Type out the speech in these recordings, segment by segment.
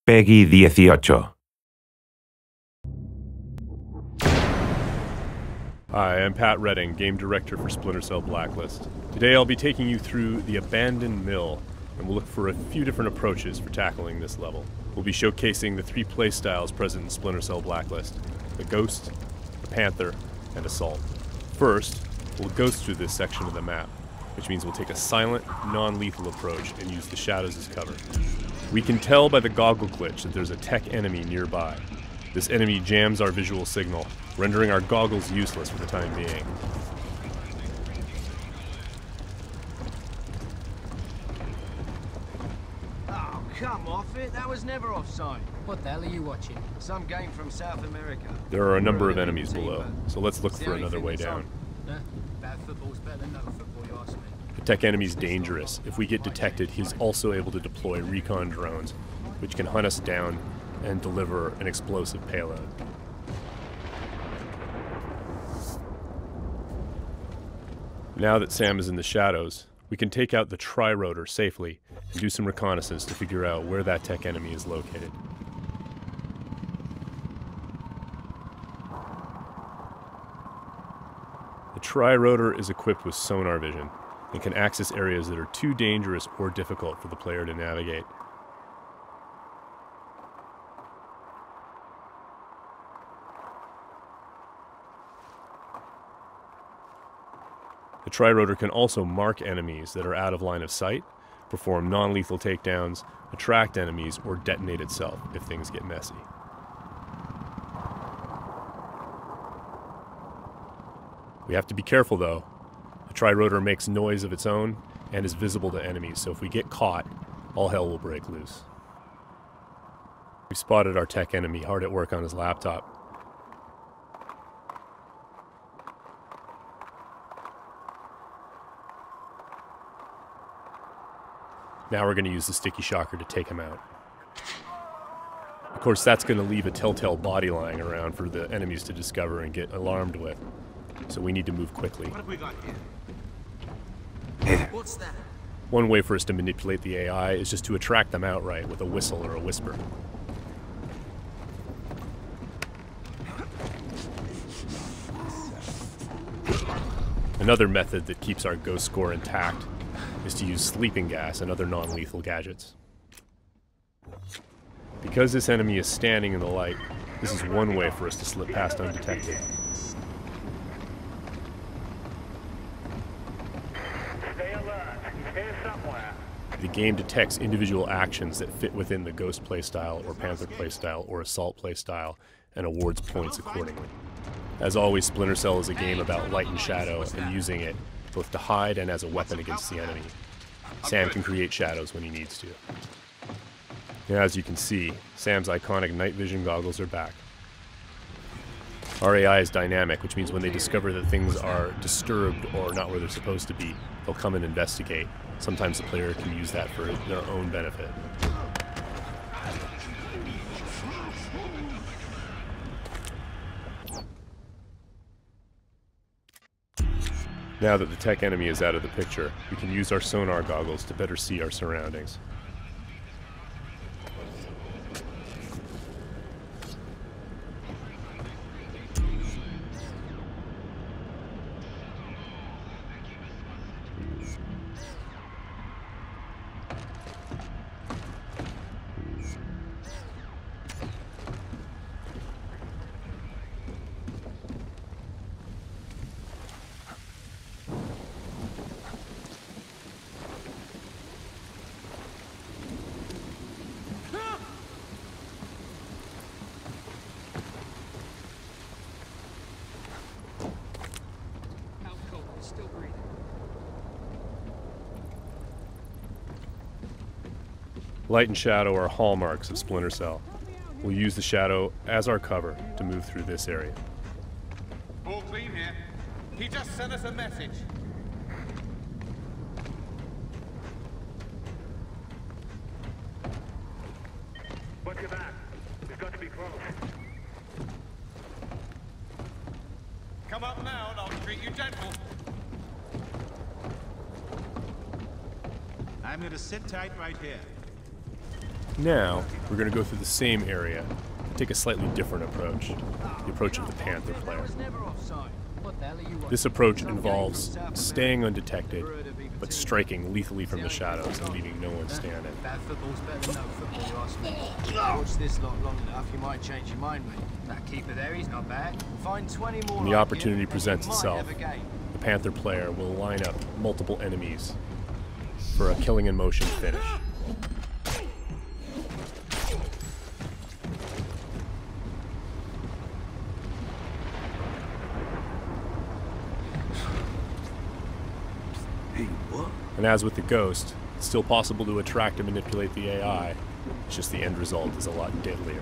Peggy 18. Hi, I'm Pat Redding, Game Director for Splinter Cell Blacklist. Today I'll be taking you through the Abandoned Mill, and we'll look for a few different approaches for tackling this level. We'll be showcasing the three playstyles present in Splinter Cell Blacklist: the Ghost, the Panther, and Assault. First, we'll ghost through this section of the map, which means we'll take a silent, non-lethal approach and use the shadows as cover. We can tell by the goggle glitch that there's a tech enemy nearby. This enemy jams our visual signal, rendering our goggles useless for the time being. Oh, come off it. That was never offside. What the hell are you watching? Some game from South America. There are a number of enemies below, so let's look for another way down. Bad football's better than no football, you ask me. The tech enemy's dangerous. If we get detected, he's also able to deploy recon drones, which can hunt us down and deliver an explosive payload. Now that Sam is in the shadows, we can take out the tri-rotor safely and do some reconnaissance to figure out where that tech enemy is located. The tri-rotor is equipped with sonar vision and can access areas that are too dangerous or difficult for the player to navigate. The tri-rotor can also mark enemies that are out of line of sight, perform non-lethal takedowns, attract enemies, or detonate itself if things get messy. We have to be careful though. The tri-rotor makes noise of its own and is visible to enemies, so if we get caught, all hell will break loose. We've spotted our tech enemy hard at work on his laptop. Now we're going to use the sticky shocker to take him out. Of course, that's going to leave a telltale body lying around for the enemies to discover and get alarmed with. So we need to move quickly. What have we got here? What's that? One way for us to manipulate the AI is just to attract them outright with a whistle or a whisper. Another method that keeps our ghost score intact is to use sleeping gas and other non-lethal gadgets. Because this enemy is standing in the light, this is one way for us to slip past undetected. Stay alert. He's here somewhere. The game detects individual actions that fit within the Ghost playstyle or Panther playstyle or Assault playstyle and awards points accordingly. As always, Splinter Cell is a game about light and shadow and using it both to hide and as a weapon against the enemy. Sam can create shadows when he needs to. Now, as you can see, Sam's iconic night vision goggles are back. Our AI is dynamic, which means when they discover that things are disturbed or not where they're supposed to be, they'll come and investigate. Sometimes the player can use that for their own benefit. Now that the tech enemy is out of the picture, we can use our sonar goggles to better see our surroundings. Still breathing. Light and shadow are hallmarks of Splinter Cell. We'll use the shadow as our cover to move through this area. All clean here. He just sent us a message. What's your back? We've got to be close. Come up now and I'll treat you gentle. I'm gonna sit tight right here. Now, we're going to go through the same area, and take a slightly different approach, the approach of the Panther player. What the hell are you watching? This approach involves staying undetected, but striking lethally from the shadows and leaving no one standing. Bad football's better than no football, you ask me. Watch this lot long enough, you might change your mind, mate. That keeper there, he's not bad. Find 20 more. When the like opportunity him, presents and you itself, might have a game. the Panther player will line up multiple enemies for a killing in motion finish. And as with the Ghost, it's still possible to attract and manipulate the AI. It's just the end result is a lot deadlier.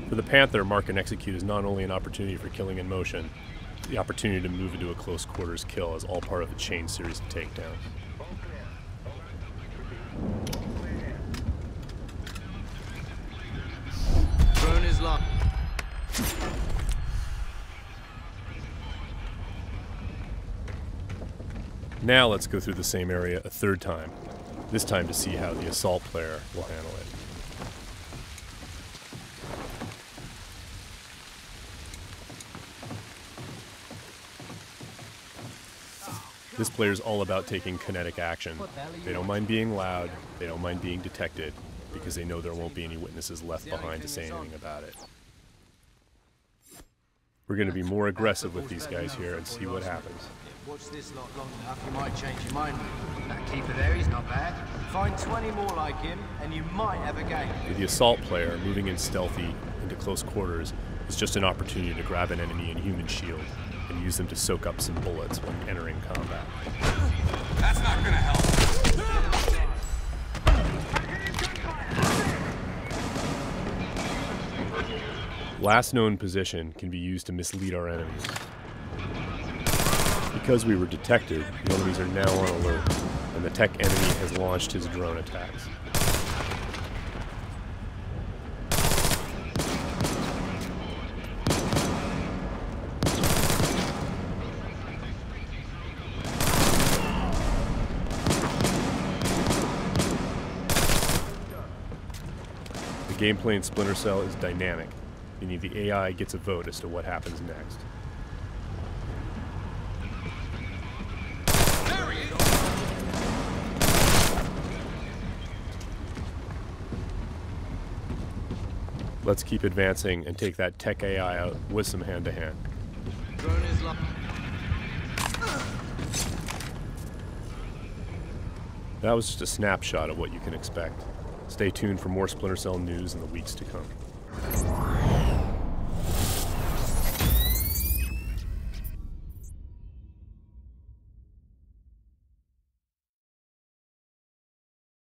For the Panther, mark and execute is not only an opportunity for killing in motion, the opportunity to move into a close quarters kill is all part of a chain series of takedowns. Drone is locked. Now let's go through the same area a third time, this time to see how the assault player will handle it. This player is all about taking kinetic action. They don't mind being loud, they don't mind being detected, because they know there won't be any witnesses left behind to say anything about it. We're going to be more aggressive with these guys here and see what happens. Watch this lot long enough, you might change your mind, mate. That keeper there, he's not bad. Find 20 more like him, and you might have a game. With the assault player, moving in stealthy into close quarters is just an opportunity to grab an enemy in human shield and use them to soak up some bullets when entering combat. That's not gonna help. Last known position can be used to mislead our enemies. Because we were detected, the enemies are now on alert, and the tech enemy has launched his drone attacks. The gameplay in Splinter Cell is dynamic, meaning the AI gets a vote as to what happens next. Let's keep advancing and take that tech AI out with some hand-to-hand. Drone is locked. That was just a snapshot of what you can expect. Stay tuned for more Splinter Cell news in the weeks to come.